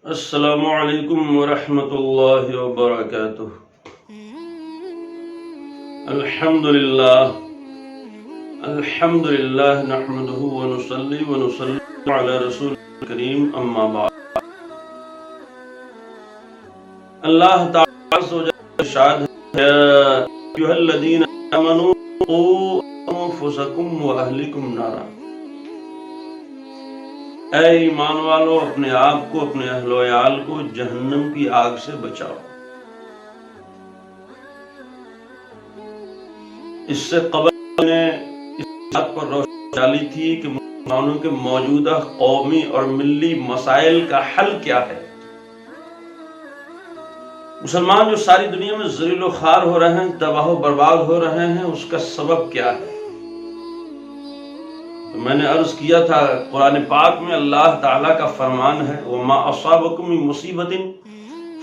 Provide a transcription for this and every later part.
السلام علیکم ورحمۃ اللہ وبرکاتہ۔ الحمدللہ نحمده ونصلی ونسلم علی رسول کریم اما بعد۔ اللہ تعالیٰ سے ارشاد ہے یا ایھا الذین آمنوا قوا انفسکم واہلکم نارا، اے ایمان والو اپنے آپ کو اپنے اہل و عیال کو جہنم کی آگ سے بچاؤ۔ اس سے قبل نے اس بات پر روشنی ڈالی تھی کہ مسلمانوں کے موجودہ قومی اور ملی مسائل کا حل کیا ہے۔ مسلمان جو ساری دنیا میں ذلیل و خوار ہو رہے ہیں، تباہ و برباد ہو رہے ہیں، اس کا سبب کیا ہے؟ تو میں نے عرض کیا تھا قرآن پاک میں اللہ تعالیٰ کا فرمان ہے وَمَا أَصَابَكُم مِّن مُّصِيبَةٍ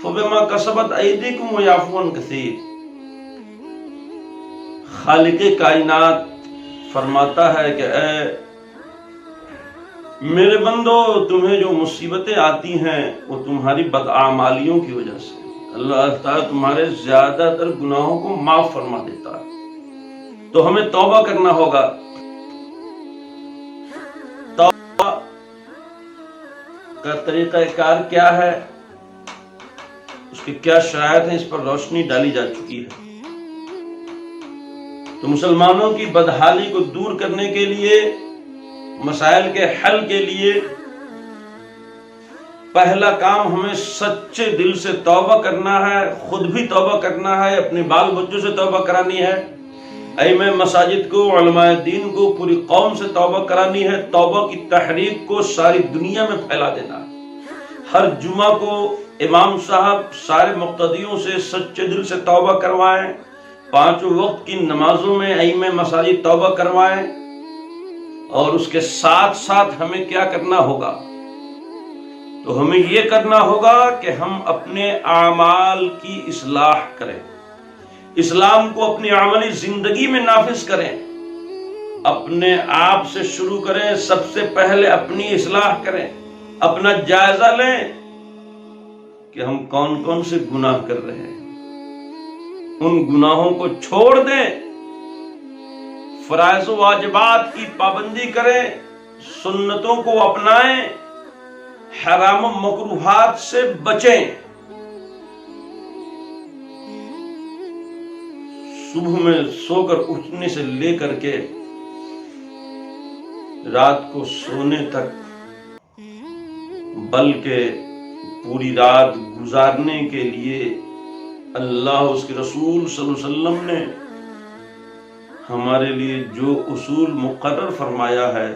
فَبِمَا كَسَبَتْ أَيْدِيكُمْ وَيَعْفُو عَن كَثِيرٍ۔ خالق کائنات فرماتا ہے کہ اے میرے بندو، تمہیں جو مصیبتیں آتی ہیں وہ تمہاری بدعمالیوں کی وجہ سے۔ اللہ تعالیٰ تمہارے زیادہ تر گناہوں کو معاف فرما دیتا ہے، تو ہمیں توبہ کرنا ہوگا۔ توبہ کا طریقہ کار کیا ہے، اس کے کیا شرائط ہیں، اس پر روشنی ڈالی جا چکی ہے۔ تو مسلمانوں کی بدحالی کو دور کرنے کے لیے، مسائل کے حل کے لیے پہلا کام ہمیں سچے دل سے توبہ کرنا ہے، خود بھی توبہ کرنا ہے، اپنے بال بچوں سے توبہ کرانی ہے، ائمہ مساجد کو، علماء دین کو، پوری قوم سے توبہ کرانی ہے۔ توبہ کی تحریک کو ساری دنیا میں پھیلا دینا ہے۔ ہر جمعہ کو امام صاحب سارے مقتدیوں سے سچے دل سے توبہ کروائیں، 5 وقت کی نمازوں میں ائمہ مساجد توبہ کروائیں، اور اس کے ساتھ ساتھ ہمیں کیا کرنا ہوگا؟ تو ہمیں یہ کرنا ہوگا کہ ہم اپنے اعمال کی اصلاح کریں، اسلام کو اپنی عملی زندگی میں نافذ کریں، اپنے آپ سے شروع کریں، سب سے پہلے اپنی اصلاح کریں، اپنا جائزہ لیں کہ ہم کون کون سے گناہ کر رہے ہیں، ان گناہوں کو چھوڑ دیں، فرائض و واجبات کی پابندی کریں، سنتوں کو اپنائیں، حرام و مکروہات سے بچیں۔ صبح میں سو کر اٹھنے سے لے کر کے رات کو سونے تک، بلکہ پوری رات گزارنے کے لیے اللہ اس کے رسول صلی اللہ علیہ وسلم نے ہمارے لیے جو اصول مقرر فرمایا ہے،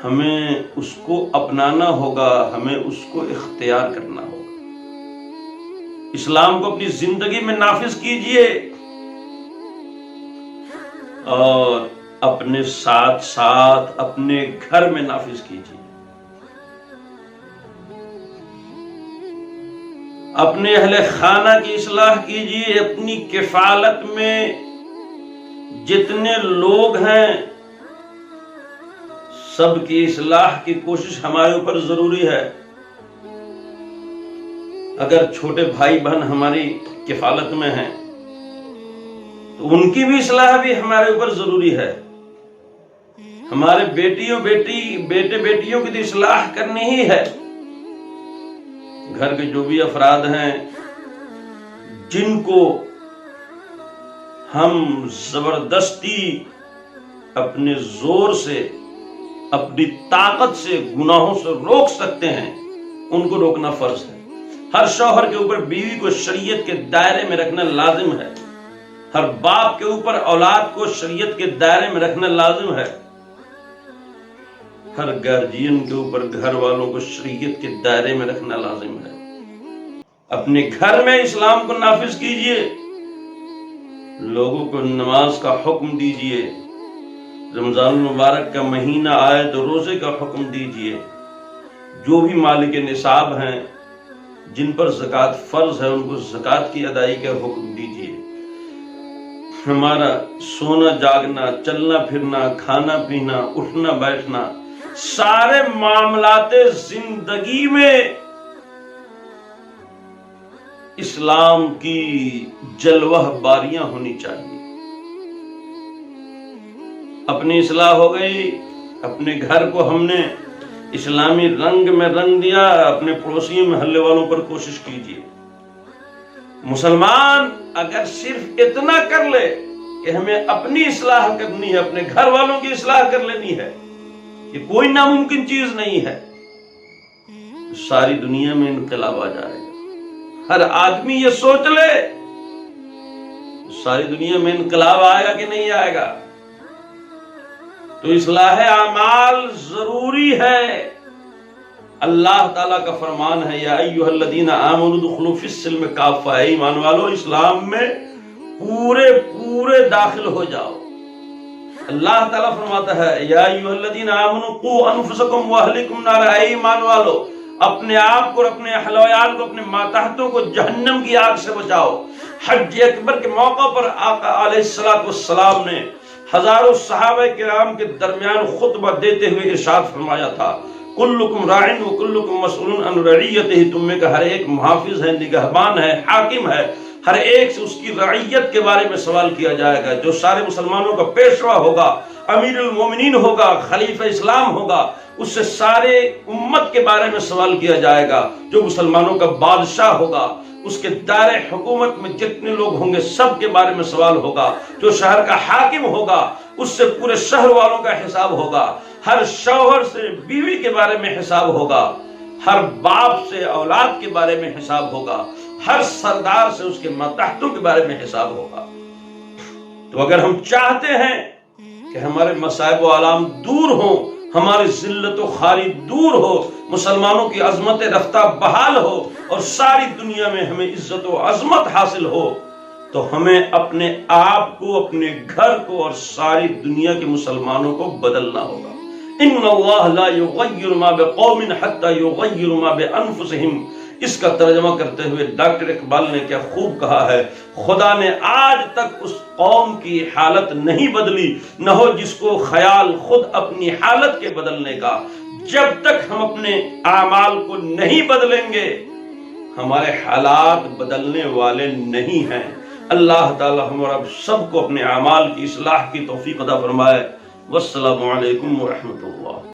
ہمیں اس کو اپنانا ہوگا، ہمیں اس کو اختیار کرنا ہوگا۔ اسلام کو اپنی زندگی میں نافذ کیجئے، اور اپنے ساتھ ساتھ اپنے گھر میں نافذ کیجئے۔ اپنے اہل خانہ کی اصلاح کیجئے، اپنی کفالت میں جتنے لوگ ہیں سب کی اصلاح کی کوشش ہمارے اوپر ضروری ہے۔ اگر چھوٹے بھائی بہن ہماری کفالت میں ہیں تو ان کی بھی اصلاح بھی ہمارے اوپر ضروری ہے۔ ہمارے بیٹے بیٹیوں کی تو اصلاح کرنی ہی ہے۔ گھر کے جو بھی افراد ہیں جن کو ہم زبردستی اپنے زور سے، اپنی طاقت سے گناہوں سے روک سکتے ہیں، ان کو روکنا فرض ہے۔ ہر شوہر کے اوپر بیوی کو شریعت کے دائرے میں رکھنا لازم ہے، ہر باپ کے اوپر اولاد کو شریعت کے دائرے میں رکھنا لازم ہے، ہر گارجین کے اوپر گھر والوں کو شریعت کے دائرے میں رکھنا لازم ہے۔ اپنے گھر میں اسلام کو نافذ کیجئے، لوگوں کو نماز کا حکم دیجئے، رمضان المبارک کا مہینہ آئے تو روزے کا حکم دیجئے، جو بھی مالک نصاب ہیں جن پر زکوٰۃ فرض ہے ان کو زکوٰۃ کی ادائیگی کا حکم دیجئے۔ ہمارا سونا جاگنا، چلنا پھرنا، کھانا پینا، اٹھنا بیٹھنا، سارے معاملات زندگی میں اسلام کی جلوہ باریاں ہونی چاہیے۔ اپنی اصلاح ہو گئی، اپنے گھر کو ہم نے اسلامی رنگ میں رنگ دیا، اپنے پڑوسیوں محلے والوں پر کوشش کیجیے۔ مسلمان اگر صرف اتنا کر لے کہ ہمیں اپنی اصلاح کرنی ہے، اپنے گھر والوں کی اصلاح کر لینی ہے، یہ کوئی ناممکن چیز نہیں ہے، ساری دنیا میں انقلاب آ جائے گا۔ ہر آدمی یہ سوچ لے، ساری دنیا میں انقلاب آئے گا کہ نہیں آئے گا۔ تو اصلاح اعمال ضروری ہے۔ اللہ تعالیٰ کا فرمان ہے، یا ایھا الذین آمنوا ادخلوا فی السلم کافہ، اے ایمان والو اسلام میں پورے داخل ہو جاؤ۔ اللہ تعالیٰ فرماتا ہے، یا ایھا الذین آمنوا قوا انفسکم واہلکم نارا، اے ایمان والو اپنے آپ کو اور اپنے اہل و عیال کو، اپنے ماتحتوں کو جہنم کی آگ سے بچاؤ۔ حج اکبر کے موقع پر آقا علیہ السلام نے ہزاروں صحابہ کرام کے درمیان خطبہ دیتے ہوئے ارشاد فرمایا تھا، کلکم راعٍ وکلکم مسئول عن رعیتہ، تم میں کا ہر ایک محافظ ہے، نگہبان ہے، حاکم ہے، ہر ایک سے اس کی رعیت کے بارے میں سوال کیا جائے گا۔ جو سارے مسلمانوں کا پیشوا ہوگا، امیر المومنین ہوگا، خلیفہ اسلام ہوگا، اس سے سارے امت کے بارے میں سوال کیا جائے گا۔ جو مسلمانوں کا بادشاہ ہوگا، اس کے دائرے حکومت میں جتنے لوگ ہوں گے سب کے بارے میں سوال ہوگا۔ جو شہر کا حاکم ہوگا، اس سے پورے شہر والوں کا حساب ہوگا۔ ہر شوہر سے بیوی کے بارے میں حساب ہوگا، ہر باپ سے اولاد کے بارے میں حساب ہوگا، ہر سردار سے اس کے ماتحتوں کے بارے میں حساب ہوگا۔ تو اگر ہم چاہتے ہیں کہ ہمارے مصائب و آلام دور ہوں، ہماری ذلت و خواری دور ہو، مسلمانوں کی عظمت رفتہ بحال ہو اور ساری دنیا میں ہمیں عزت و عظمت حاصل ہو، تو ہمیں اپنے آپ کو، اپنے گھر کو اور ساری دنیا کے مسلمانوں کو بدلنا ہوگا۔ ان اللہ لا یغیر ما بقوم حتی یغیروا ما بانفسہم، اس کا ترجمہ کرتے ہوئے ڈاکٹر اقبال نے کیا خوب کہا ہے، خدا نے آج تک اس قوم کی حالت نہیں بدلی، نہ ہو جس کو خیال خود اپنی حالت کے بدلنے کا۔ جب تک ہم اپنے اعمال کو نہیں بدلیں گے، ہمارے حالات بدلنے والے نہیں ہیں۔ اللہ تعالی ہم اور اب سب کو اپنے اعمال کی اصلاح کی توفیق عطا فرمائے۔ والسلام علیکم ورحمۃ اللہ۔